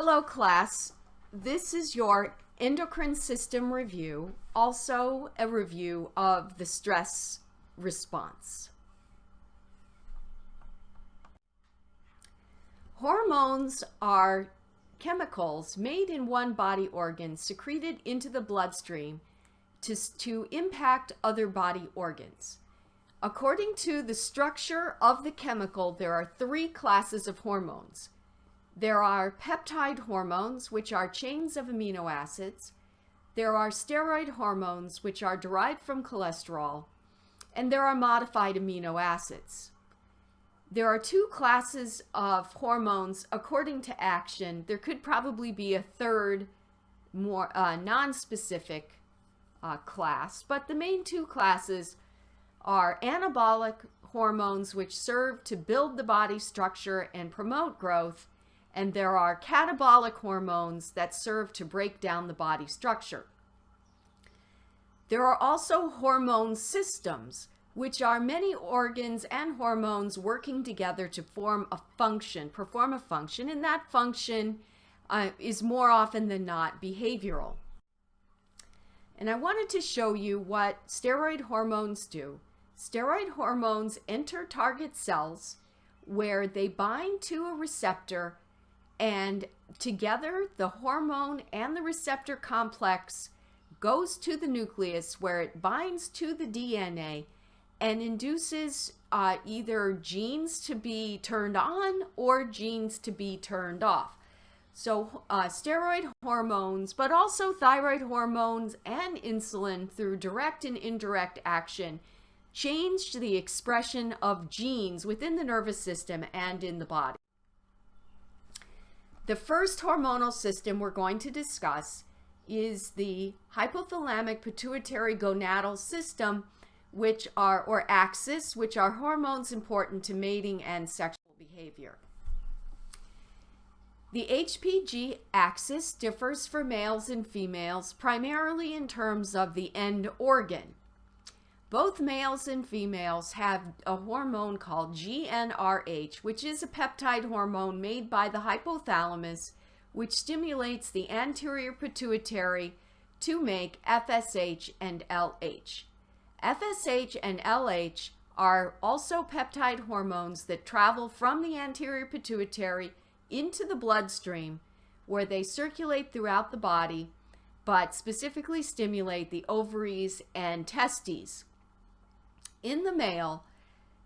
Hello class, this is your endocrine system review, also a review of the stress response. Hormones are chemicals made in one body organ secreted into the bloodstream to impact other body organs. According to the structure of the chemical, there are three classes of hormones. There are peptide hormones, which are chains of amino acids. There are steroid hormones, which are derived from cholesterol. And there are modified amino acids. There are two classes of hormones according to action. There could probably be a third, more non-specific class, but the main two classes are anabolic hormones, which serve to build the body structure and promote growth, and there are catabolic hormones that serve to break down the body structure. There are also hormone systems, which are many organs and hormones working together to perform a function, and that function is more often than not behavioral. And I wanted to show you what steroid hormones do. Steroid hormones enter target cells where they bind to a receptor, and together the hormone and the receptor complex goes to the nucleus where it binds to the DNA and induces either genes to be turned on or genes to be turned off. So steroid hormones, but also thyroid hormones and insulin through direct and indirect action, change the expression of genes within the nervous system and in the body. The first hormonal system we're going to discuss is the hypothalamic pituitary gonadal system, or axis, which are hormones important to mating and sexual behavior. The HPG axis differs for males and females primarily in terms of the end organ. Both males and females have a hormone called GnRH, which is a peptide hormone made by the hypothalamus, which stimulates the anterior pituitary to make FSH and LH. FSH and LH are also peptide hormones that travel from the anterior pituitary into the bloodstream, where they circulate throughout the body, but specifically stimulate the ovaries and testes. In the male,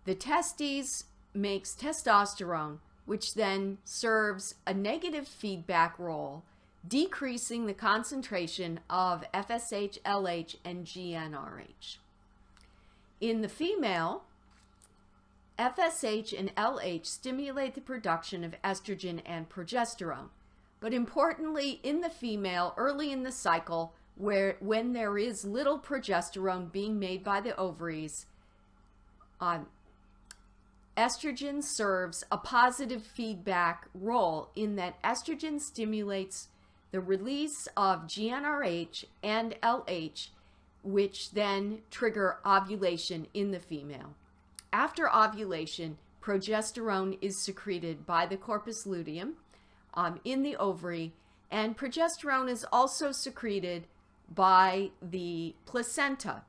the testes makes testosterone, which then serves a negative feedback role, decreasing the concentration of FSH, LH, and GnRH. In the female, FSH and LH stimulate the production of estrogen and progesterone. But importantly, in the female, early in the cycle, when there is little progesterone being made by the ovaries, estrogen serves a positive feedback role in that estrogen stimulates the release of GnRH and LH, which then trigger ovulation in the female. After ovulation, progesterone is secreted by the corpus luteum in the ovary, and progesterone is also secreted by the placenta.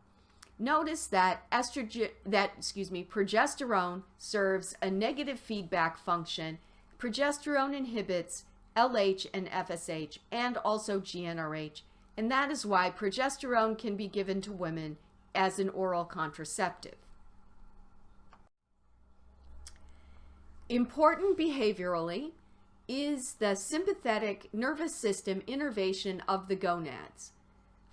Notice that progesterone serves a negative feedback function. Progesterone inhibits LH and FSH and also GnRH, and that is why progesterone can be given to women as an oral contraceptive. Important behaviorally is the sympathetic nervous system innervation of the gonads.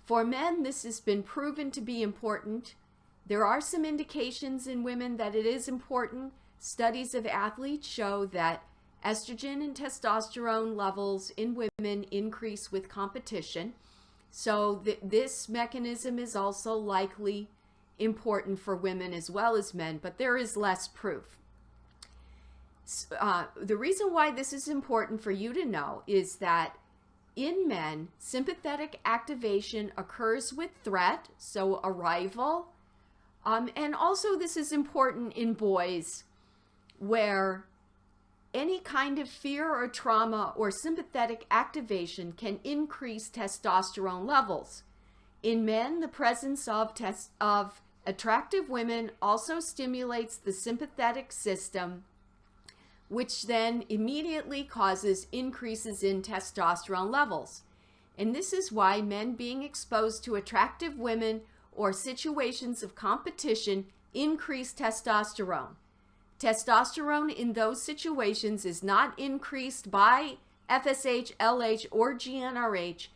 For men, this has been proven to be important. There are some indications in women that it is important. Studies of athletes show that estrogen and testosterone levels in women increase with competition. So this mechanism is also likely important for women as well as men, but there is less proof. The reason why this is important for you to know is that in men, sympathetic activation occurs with threat, so arrival, and also this is important in boys where any kind of fear or trauma or sympathetic activation can increase testosterone levels. In men, the presence of attractive women also stimulates the sympathetic system, which then immediately causes increases in testosterone levels. And this is why men being exposed to attractive women or situations of competition increase testosterone. Testosterone in those situations is not increased by FSH, LH, or GnRH.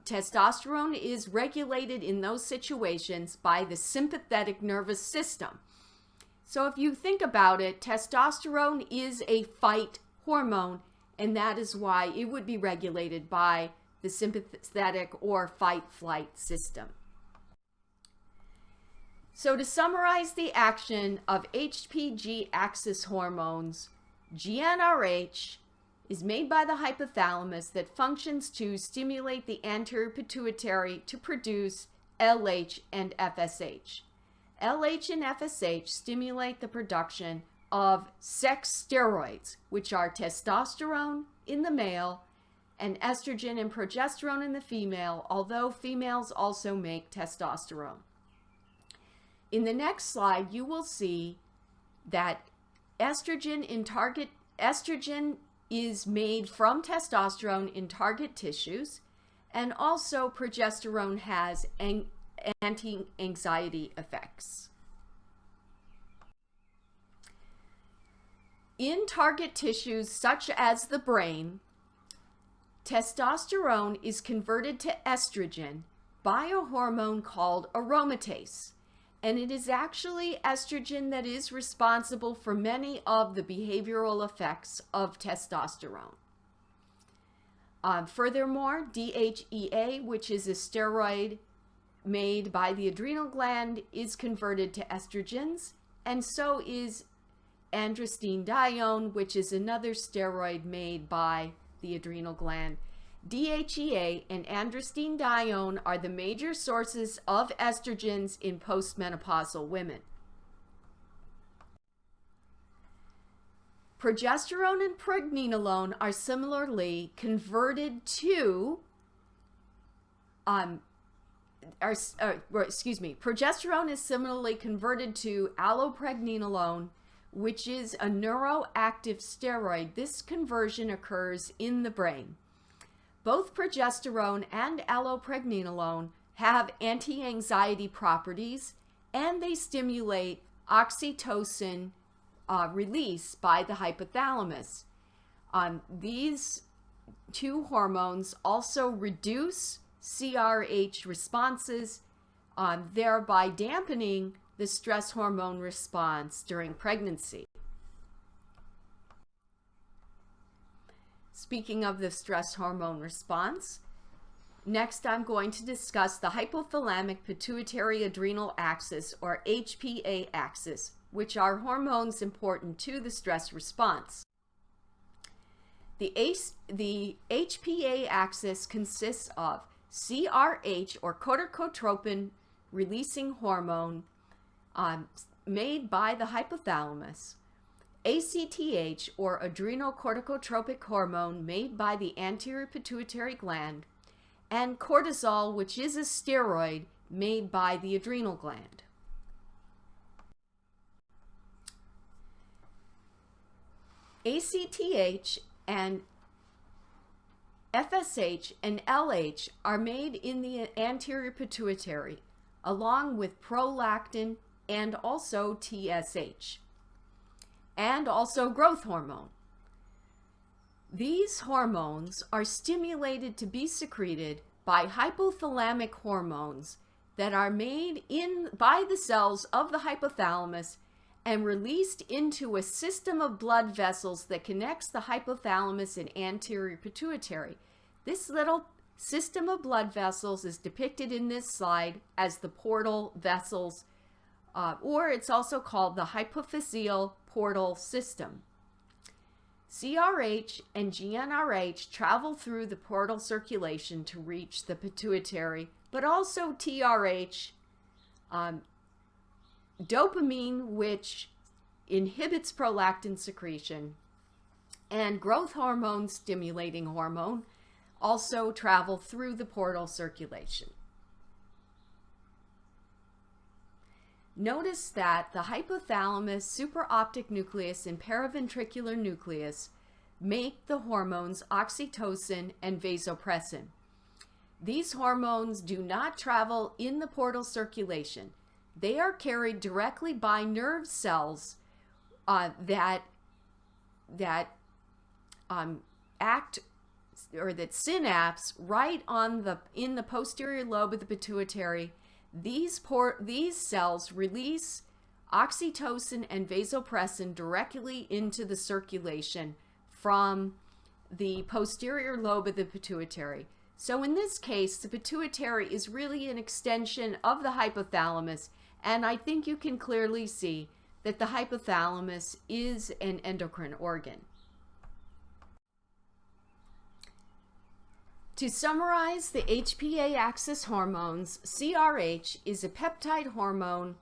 Testosterone is regulated in those situations by the sympathetic nervous system. So if you think about it, testosterone is a fight hormone, and that is why it would be regulated by the sympathetic or fight-flight system. So to summarize the action of HPG axis hormones, GnRH is made by the hypothalamus that functions to stimulate the anterior pituitary to produce LH and FSH. LH and FSH stimulate the production of sex steroids, which are testosterone in the male and estrogen and progesterone in the female, although females also make testosterone. In the next slide, you will see that estrogen is made from testosterone in target tissues, and also progesterone has anti-anxiety effects. In target tissues such as the brain, testosterone is converted to estrogen by a hormone called aromatase. And it is actually estrogen that is responsible for many of the behavioral effects of testosterone. Furthermore, DHEA, which is a steroid made by the adrenal gland, is converted to estrogens, and so is androstenedione, which is another steroid made by the adrenal gland. DHEA and androstenedione are the major sources of estrogens in postmenopausal women. Progesterone and pregnenolone are similarly converted to progesterone is similarly converted to allopregnenolone, which is a neuroactive steroid. This conversion occurs in the brain. Both progesterone and allopregnenolone have anti-anxiety properties, and they stimulate oxytocin release by the hypothalamus. These two hormones also reduce CRH responses, thereby dampening the stress hormone response during pregnancy. Speaking of the stress hormone response, next I'm going to discuss the hypothalamic pituitary adrenal axis, or HPA axis, which are hormones important to the stress response. The HPA axis consists of CRH, or corticotropin releasing hormone, made by the hypothalamus, ACTH, or adrenocorticotropic hormone, made by the anterior pituitary gland, and cortisol, which is a steroid made by the adrenal gland. ACTH and FSH and LH are made in the anterior pituitary, along with prolactin and also TSH, and also growth hormone. These hormones are stimulated to be secreted by hypothalamic hormones that are made by the cells of the hypothalamus and released into a system of blood vessels that connects the hypothalamus and anterior pituitary. This little system of blood vessels is depicted in this slide as the portal vessels, or it's also called the hypophyseal portal system. CRH and GnRH travel through the portal circulation to reach the pituitary, but also TRH, dopamine, which inhibits prolactin secretion, and growth hormone stimulating hormone also travel through the portal circulation. Notice that the hypothalamus, supraoptic nucleus, and paraventricular nucleus make the hormones oxytocin and vasopressin. These hormones do not travel in the portal circulation. They are carried directly by nerve cells that act, or that synapse right in the posterior lobe of the pituitary. These cells release oxytocin and vasopressin directly into the circulation from the posterior lobe of the pituitary. So in this case, the pituitary is really an extension of the hypothalamus, and I think you can clearly see that the hypothalamus is an endocrine organ. To summarize the HPA axis hormones, CRH is a peptide hormone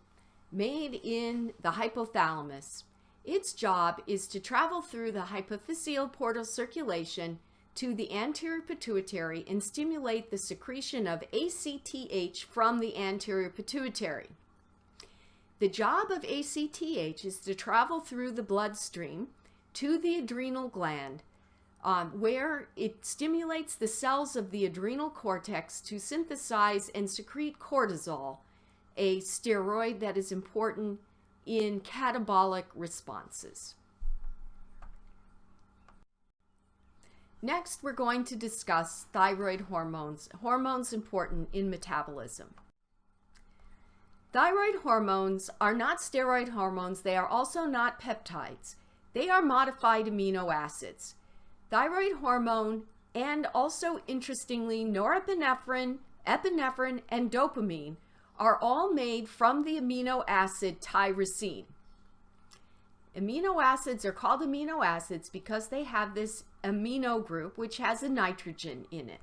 made in the hypothalamus. Its job is to travel through the hypophyseal portal circulation to the anterior pituitary and stimulate the secretion of ACTH from the anterior pituitary. The job of ACTH is to travel through the bloodstream to the adrenal gland, where it stimulates the cells of the adrenal cortex to synthesize and secrete cortisol, a steroid that is important in catabolic responses. Next, we're going to discuss thyroid hormones, hormones important in metabolism. Thyroid hormones are not steroid hormones. They are also not peptides. They are modified amino acids. Thyroid hormone, and also interestingly norepinephrine, epinephrine, and dopamine are all made from the amino acid tyrosine. Amino acids are called amino acids because they have this amino group which has a nitrogen in it.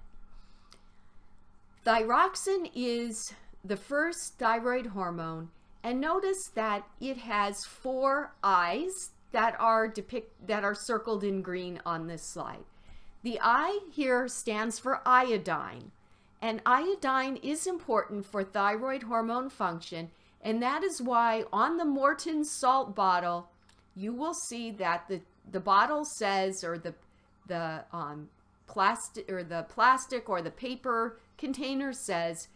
Thyroxine is the first thyroid hormone, and notice that it has 4 eyes that are circled in green on this slide. The I here stands for iodine, and iodine is important for thyroid hormone function, and that is why on the Morton salt bottle you will see that the bottle says, or the plastic or the paper container says,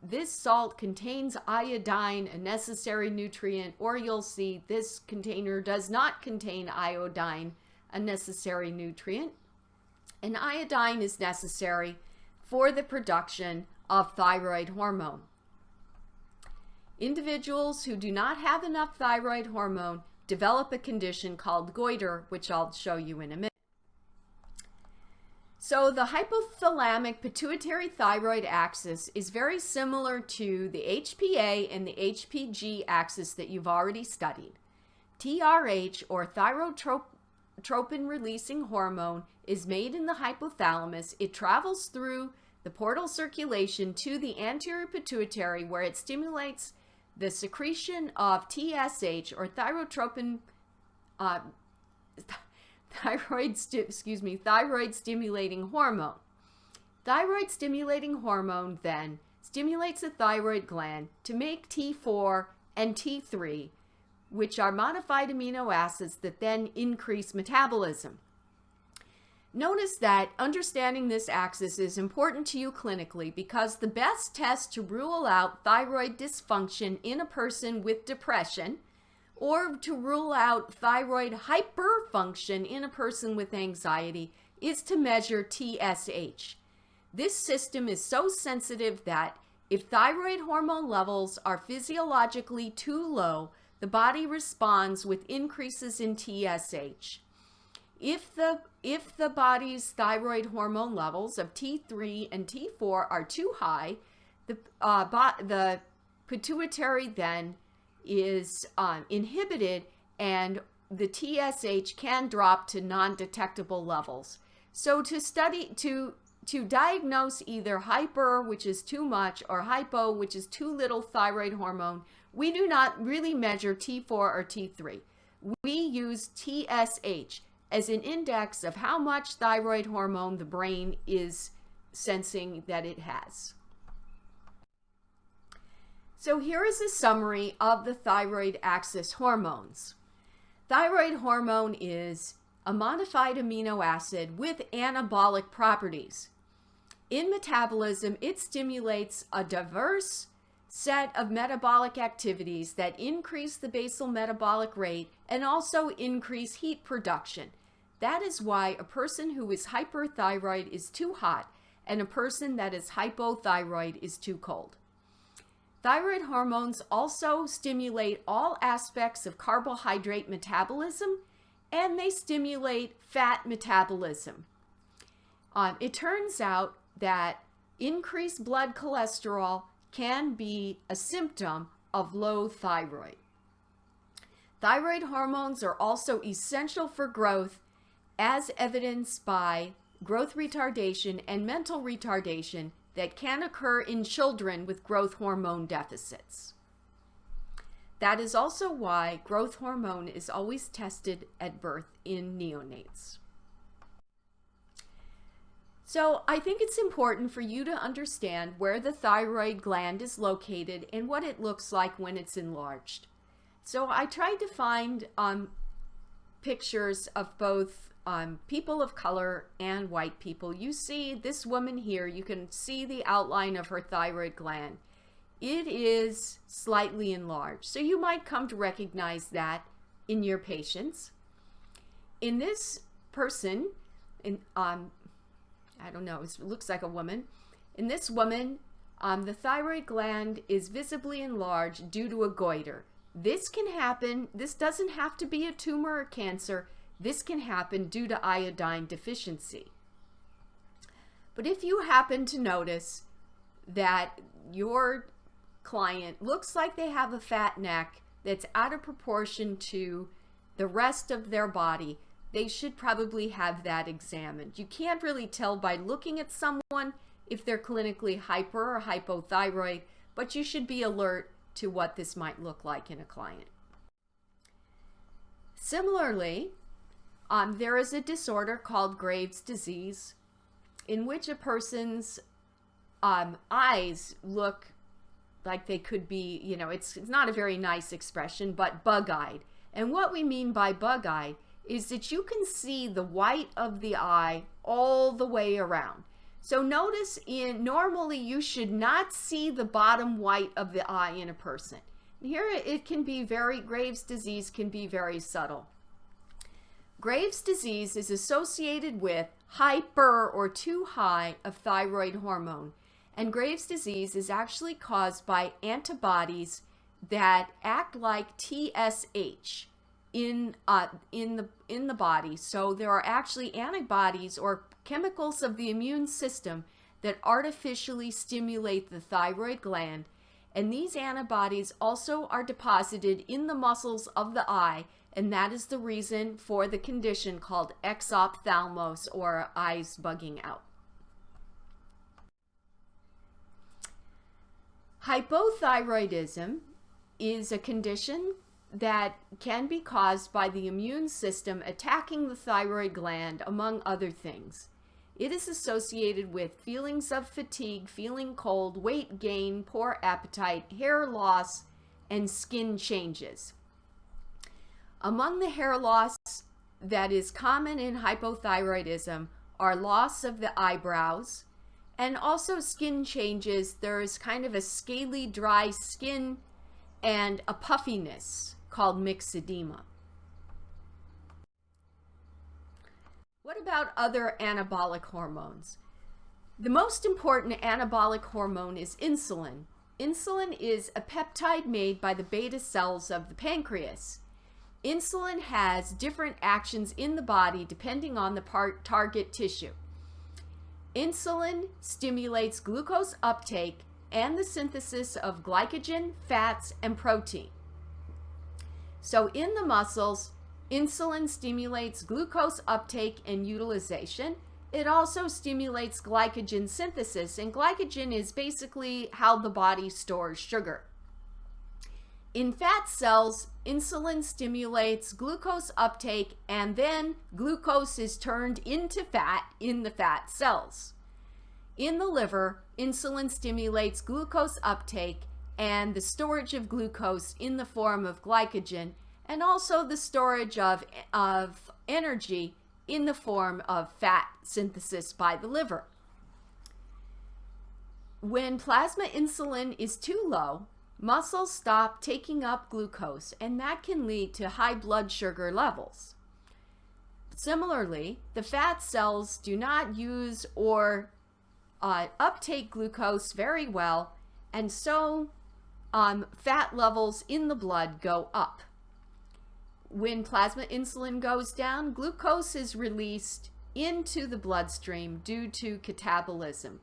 this salt contains iodine, a necessary nutrient, or you'll see this container does not contain iodine, a necessary nutrient. And iodine is necessary for the production of thyroid hormone. Individuals who do not have enough thyroid hormone develop a condition called goiter, which I'll show you in a minute. So the hypothalamic pituitary thyroid axis is very similar to the HPA and the HPG axis that you've already studied. TRH, or thyrotropin releasing hormone, is made in the hypothalamus. It travels through the portal circulation to the anterior pituitary, where it stimulates the secretion of TSH, or thyroid stimulating hormone. Thyroid stimulating hormone then stimulates the thyroid gland to make T4 and T3, which are modified amino acids that then increase metabolism. Notice that understanding this axis is important to you clinically, because the best test to rule out thyroid dysfunction in a person with depression, or to rule out thyroid hyperfunction in a person with anxiety, is to measure TSH. This system is so sensitive that if thyroid hormone levels are physiologically too low, the body responds with increases in TSH. If the body's thyroid hormone levels of T3 and T4 are too high, the pituitary then is inhibited, and the TSH can drop to non-detectable levels. So to diagnose either hyper, which is too much, or hypo, which is too little thyroid hormone, we do not really measure T4 or T3. We use TSH, as an index of how much thyroid hormone the brain is sensing that it has. So here is a summary of the thyroid axis hormones. Thyroid hormone is a modified amino acid with anabolic properties. In metabolism, it stimulates a diverse set of metabolic activities that increase the basal metabolic rate and also increase heat production. That is why a person who is hyperthyroid is too hot and a person that is hypothyroid is too cold. Thyroid hormones also stimulate all aspects of carbohydrate metabolism, and they stimulate fat metabolism. It turns out that increased blood cholesterol can be a symptom of low thyroid. Thyroid hormones are also essential for growth, as evidenced by growth retardation and mental retardation that can occur in children with growth hormone deficits. That is also why growth hormone is always tested at birth in neonates. So I think it's important for you to understand where the thyroid gland is located and what it looks like when it's enlarged. So I tried to find pictures of both people of color and white people. You see this woman here, you can see the outline of her thyroid gland. It is slightly enlarged. So you might come to recognize that in your patients. In this person, I don't know, it looks like a woman. In this woman, the thyroid gland is visibly enlarged due to a goiter. This can happen, this doesn't have to be a tumor or cancer. This can happen due to iodine deficiency. But if you happen to notice that your client looks like they have a fat neck that's out of proportion to the rest of their body, they should probably have that examined. You can't really tell by looking at someone if they're clinically hyper or hypothyroid, but you should be alert to what this might look like in a client. Similarly, there is a disorder called Graves' disease in which a person's eyes look like they could be, it's not a very nice expression, but bug-eyed. And what we mean by bug-eyed is that you can see the white of the eye all the way around. So notice normally you should not see the bottom white of the eye in a person. Here it can be Graves' disease can be very subtle. Graves' disease is associated with hyper or too high of thyroid hormone. And Graves' disease is actually caused by antibodies that act like TSH in the body. So there are actually antibodies or chemicals of the immune system that artificially stimulate the thyroid gland. And these antibodies also are deposited in the muscles of the eye, and that is the reason for the condition called exophthalmos, or eyes bugging out. Hypothyroidism is a condition that can be caused by the immune system attacking the thyroid gland, among other things. It is associated with feelings of fatigue, feeling cold, weight gain, poor appetite, hair loss, and skin changes. Among the hair loss that is common in hypothyroidism are loss of the eyebrows and also skin changes. There is kind of a scaly, dry skin and a puffiness called myxedema. What about other anabolic hormones? The most important anabolic hormone is insulin. Insulin is a peptide made by the beta cells of the pancreas. Insulin has different actions in the body depending on the target tissue. Insulin stimulates glucose uptake and the synthesis of glycogen, fats, and protein. So in the muscles, insulin stimulates glucose uptake and utilization. It also stimulates glycogen synthesis, and glycogen is basically how the body stores sugar. In fat cells, insulin stimulates glucose uptake, and then glucose is turned into fat in the fat cells. In the liver, insulin stimulates glucose uptake and the storage of glucose in the form of glycogen, and also the storage of energy in the form of fat synthesis by the liver. When plasma insulin is too low, muscles stop taking up glucose, and that can lead to high blood sugar levels. Similarly, the fat cells do not use or uptake glucose very well, and so fat levels in the blood go up. When plasma insulin goes down, glucose is released into the bloodstream due to catabolism.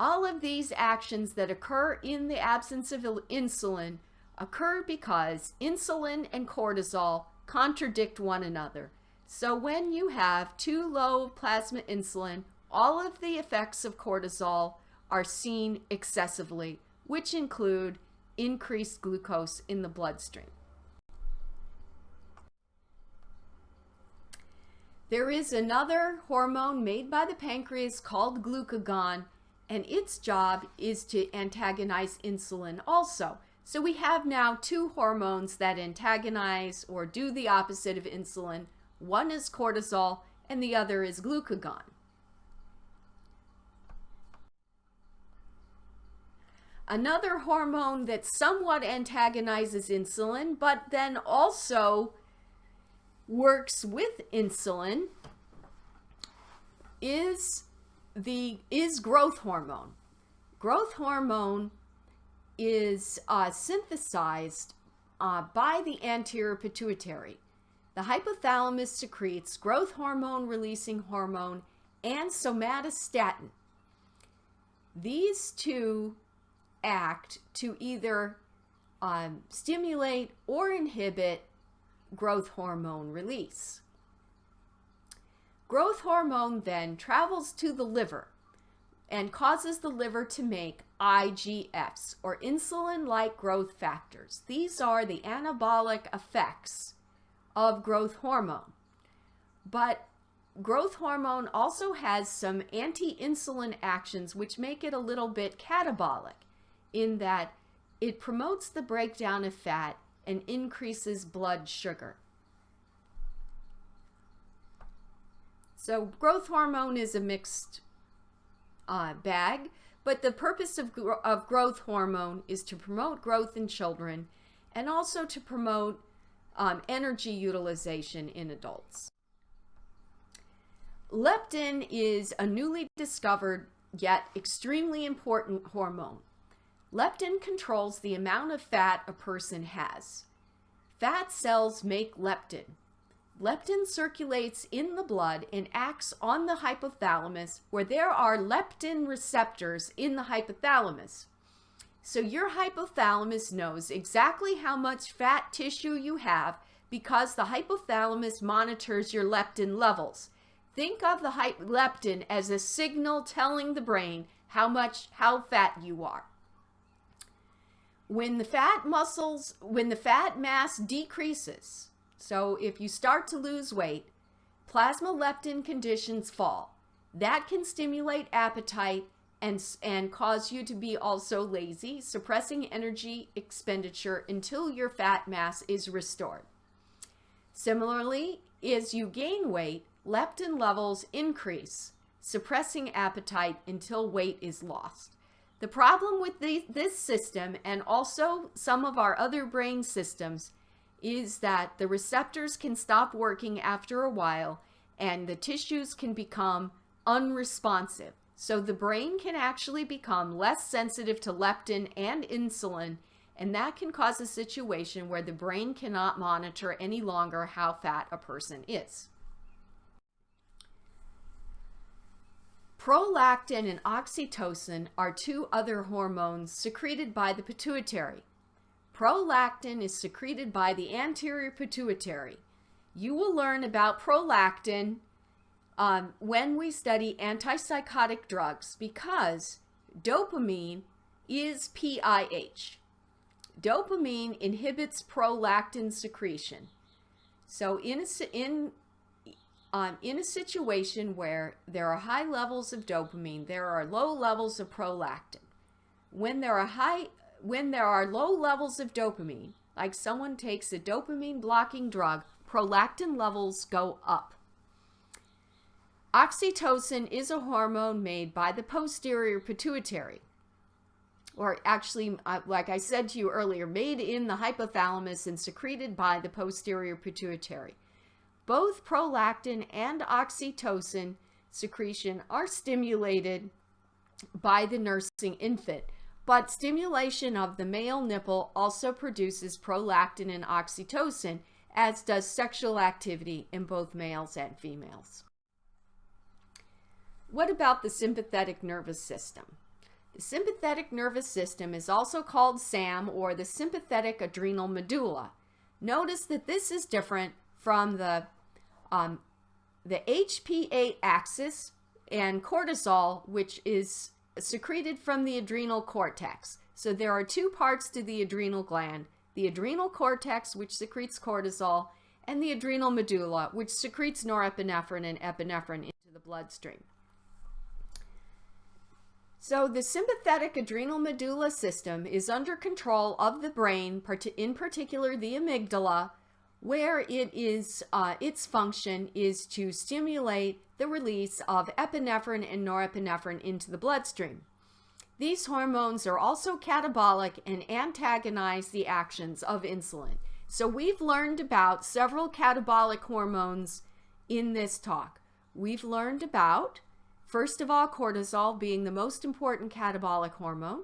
All of these actions that occur in the absence of insulin occur because insulin and cortisol contradict one another. So when you have too low plasma insulin, all of the effects of cortisol are seen excessively, which include increased glucose in the bloodstream. There is another hormone made by the pancreas called glucagon, and its job is to antagonize insulin also. So we have now two hormones that antagonize or do the opposite of insulin. One is cortisol and the other is glucagon. Another hormone that somewhat antagonizes insulin, but then also works with insulin is growth hormone. Growth hormone is synthesized by the anterior pituitary. The hypothalamus secretes growth hormone releasing hormone and somatostatin. These two act to either stimulate or inhibit growth hormone release. Growth hormone then travels to the liver and causes the liver to make IGFs, or insulin-like growth factors. These are the anabolic effects of growth hormone. But growth hormone also has some anti-insulin actions which make it a little bit catabolic, in that it promotes the breakdown of fat and increases blood sugar. So growth hormone is a mixed bag, but the purpose of growth hormone is to promote growth in children and also to promote energy utilization in adults. Leptin is a newly discovered yet extremely important hormone. Leptin controls the amount of fat a person has. Fat cells make leptin. Leptin circulates in the blood and acts on the hypothalamus, where there are leptin receptors in the hypothalamus. So your hypothalamus knows exactly how much fat tissue you have because the hypothalamus monitors your leptin levels. Think of the leptin as a signal telling the brain how fat you are. When the fat mass decreases, so if you start to lose weight, plasma leptin conditions fall. That can stimulate appetite and cause you to be also lazy, suppressing energy expenditure until your fat mass is restored. Similarly, as you gain weight, leptin levels increase, suppressing appetite until weight is lost. The problem with this system, and also some of our other brain systems, is that the receptors can stop working after a while and the tissues can become unresponsive. So the brain can actually become less sensitive to leptin and insulin, and that can cause a situation where the brain cannot monitor any longer how fat a person is. Prolactin and oxytocin are two other hormones secreted by the pituitary. Prolactin is secreted by the anterior pituitary. You will learn about prolactin when we study antipsychotic drugs, because dopamine is PIH. Dopamine inhibits prolactin secretion. So in a situation where there are high levels of dopamine, there are low levels of prolactin. When there are low levels of dopamine, like someone takes a dopamine blocking drug, prolactin levels go up. Oxytocin is a hormone made by the posterior pituitary, or actually, like I said to you earlier, made in the hypothalamus and secreted by the posterior pituitary. Both prolactin and oxytocin secretion are stimulated by the nursing infant, but stimulation of the male nipple also produces prolactin and oxytocin, as does sexual activity in both males and females. What about the sympathetic nervous system? The sympathetic nervous system is also called SAM, or the sympathetic adrenal medulla. Notice that this is different from the HPA axis and cortisol, which is secreted from the adrenal cortex. So there are two parts to the adrenal gland: the adrenal cortex, which secretes cortisol, and the adrenal medulla, which secretes norepinephrine and epinephrine into the bloodstream. So the sympathetic adrenal medulla system is under control of the brain, in particular the amygdala, where it is its function is to stimulate the release of epinephrine and norepinephrine into the bloodstream. These hormones are also catabolic and antagonize the actions of insulin. So we've learned about several catabolic hormones in this talk. We've learned about, first of all, cortisol being the most important catabolic hormone.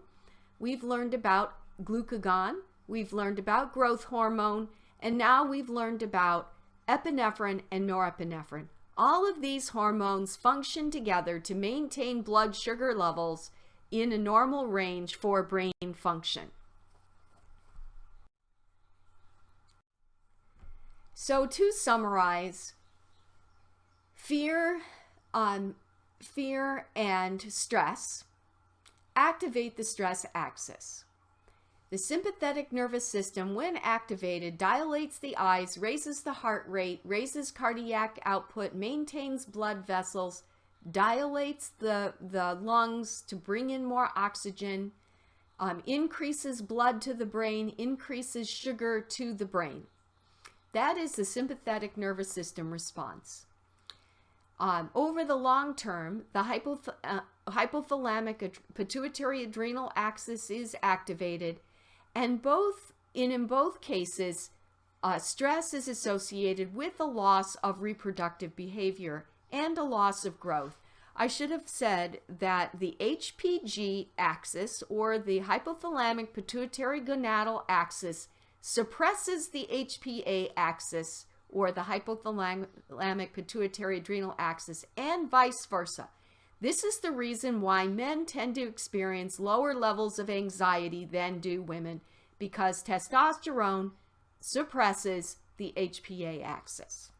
We've learned about glucagon. We've learned about growth hormone. And now we've learned about epinephrine and norepinephrine. All of these hormones function together to maintain blood sugar levels in a normal range for brain function. So to summarize, fear and stress activate the stress axis. The sympathetic nervous system, when activated, dilates the eyes, raises the heart rate, raises cardiac output, maintains blood vessels, dilates the lungs to bring in more oxygen, increases blood to the brain, increases sugar to the brain. That is the sympathetic nervous system response. Over the long term, the hypothalamic pituitary adrenal axis is activated, and in both cases, stress is associated with a loss of reproductive behavior and a loss of growth. I should have said that the HPG axis, or the hypothalamic pituitary gonadal axis, suppresses the HPA axis, or the hypothalamic pituitary adrenal axis, and vice versa. This is the reason why men tend to experience lower levels of anxiety than do women, because testosterone suppresses the HPA axis.